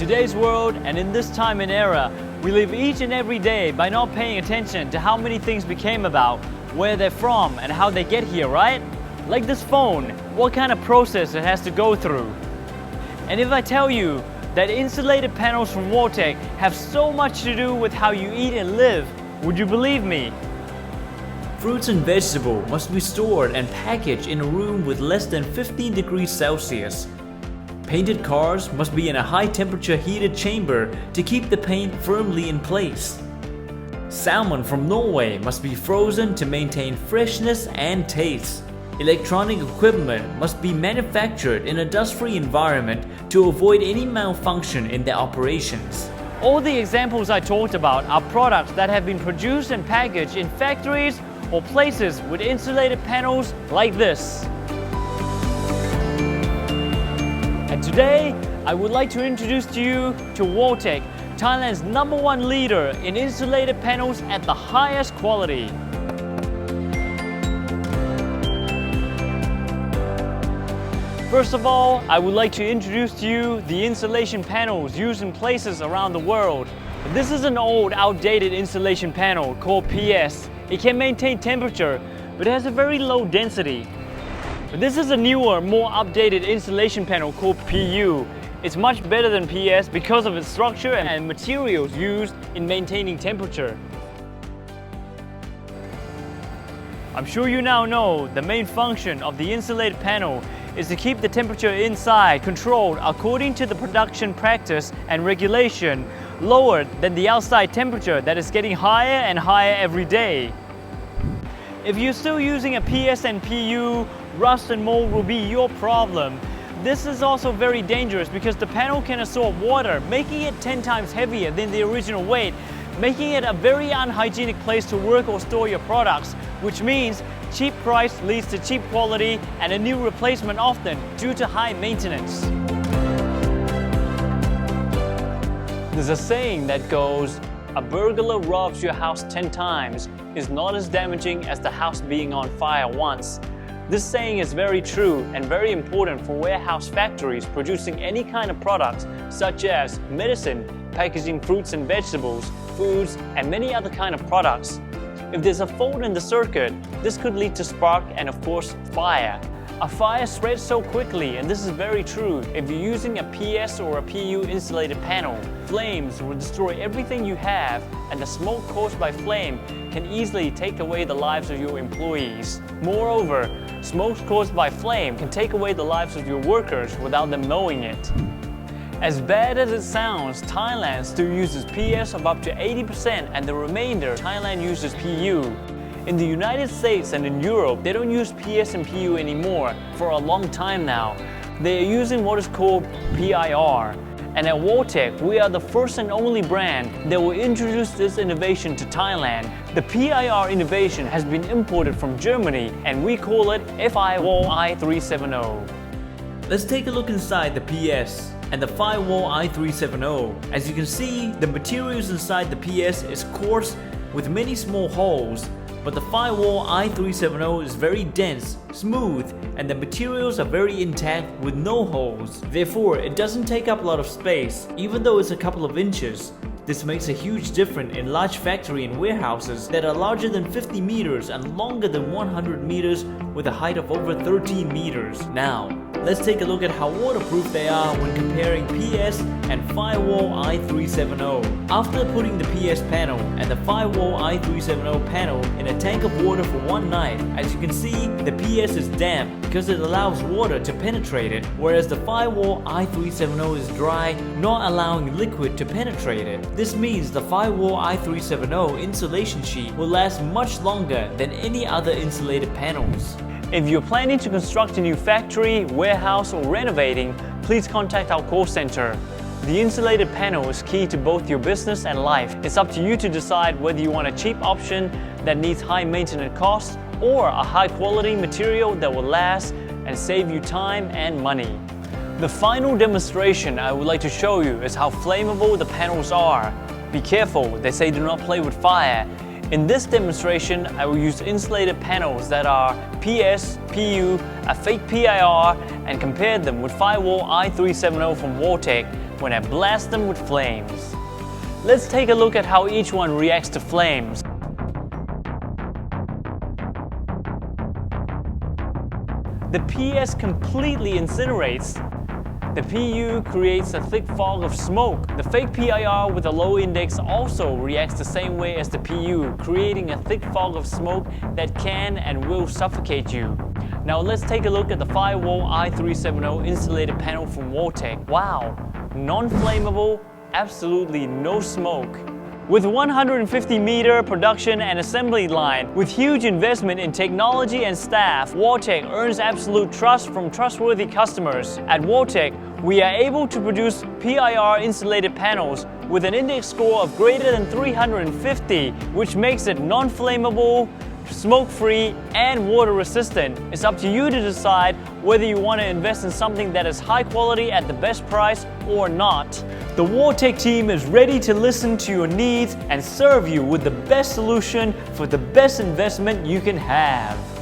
today's world and in this time and era, we live each and every day by not paying attention to how many things became about, where they're from, and how they get here, right? Like this phone, what kind of process it has to go through. And if I tell you that insulated panels from Vortec have so much to do with how you eat and live, would you believe me? Fruits and vegetables must be stored and packaged in a room with less than 15 degrees Celsius. Painted cars must be in a high temperature heated chamber to keep the paint firmly in place. Salmon from Norway must be frozen to maintain freshness and taste. Electronic equipment must be manufactured in a dust-free environment to avoid any malfunction in their operations. All the examples I talked about are products that have been produced and packaged in factories or places with insulated panels like this. And today, I would like to introduce to you to Vortec, Thailand's #1 leader in insulated panels at the highest quality. First of all, I would like to introduce to you the insulation panels used in places around the world. This is an old, outdated insulation panel called PS. It can maintain temperature, but it has a very low density. But this is a newer, more updated insulation panel called PU. It's much better than PS because of its structure and materials used in maintaining temperature. I'm sure you now know the main function of the insulated panel is to keep the temperature inside controlled according to the production practice and regulation, lower than the outside temperature that is getting higher and higher every day. If you're still using a PS and PU, rust and mold will be your problem. This is also very dangerous because the panel can absorb water, making it 10 times heavier than the original weight, making it a very unhygienic place to work or store your products, which means cheap price leads to cheap quality and a new replacement often due to high maintenance. There's a saying that goes, a burglar robs your house 10 times is not as damaging as the house being on fire once. This saying is very true and very important for warehouse factories producing any kind of products such as medicine, packaging fruits and vegetables, foods, and many other kind of products. If there's a fault in the circuit, this could lead to spark and of course fire. A fire spreads so quickly, and this is very true if you're using a PS or a PU insulated panel. Flames will destroy everything you have, and the smoke caused by flame can easily take away the lives of your employees. Moreover, smoke caused by flame can take away the lives of your workers without them knowing it. As bad as it sounds, Thailand still uses PS of up to 80% and the remainder Thailand uses PU. In the United States and in Europe, they don't use PS and PU anymore for a long time now. They are using what is called PIR. And at Vortec, we are the first and only brand that will introduce this innovation to Thailand. The PIR innovation has been imported from Germany and we call it Firewall i370. Let's take a look inside the PS and the Firewall i370. As you can see, the materials inside the PS is coarse with many small holes, but the Firewall i370 is very dense, smooth, and the materials are very intact with no holes. Therefore, it doesn't take up a lot of space, even though it's a couple of inches. This makes a huge difference in large factory and warehouses that are larger than 50 meters and longer than 100 meters with a height of over 13 meters. Now, let's take a look at how waterproof they are when comparing PS and Firewall i370. After putting the PS panel and the Firewall i370 panel in a tank of water for one night, as you can see, the PS is damp because it allows water to penetrate it, whereas the Firewall i370 is dry, not allowing liquid to penetrate it. This means the Firewall i370 insulation sheet will last much longer than any other insulated panels. If you're planning to construct a new factory, warehouse, or renovating, please contact our call center. The insulated panel is key to both your business and life. It's up to you to decide whether you want a cheap option that needs high maintenance costs or a high quality material that will last and save you time and money. The final demonstration I would like to show you is how flammable the panels are. Be careful, they say do not play with fire. In this demonstration, I will use insulated panels that are PS, PU, a fake PIR, and compare them with Firewall i370 from Vortec when I blast them with flames. Let's take a look at how each one reacts to flames. The PS completely incinerates. The PU creates a thick fog of smoke. The fake PIR with a low index also reacts the same way as the PU, creating a thick fog of smoke that can and will suffocate you. Now let's take a look at the Firewall i370 insulated panel from Vortec. Wow, non-flammable, absolutely no smoke. With 150-meter production and assembly line, with huge investment in technology and staff, Vortec earns absolute trust from trustworthy customers. At Vortec, we are able to produce PIR insulated panels with an index score of greater than 350, which makes it non-flammable, smoke-free, and water-resistant. It's up to you to decide whether you want to invest in something that is high quality at the best price or not. The Vortec team is ready to listen to your needs and serve you with the best solution for the best investment you can have.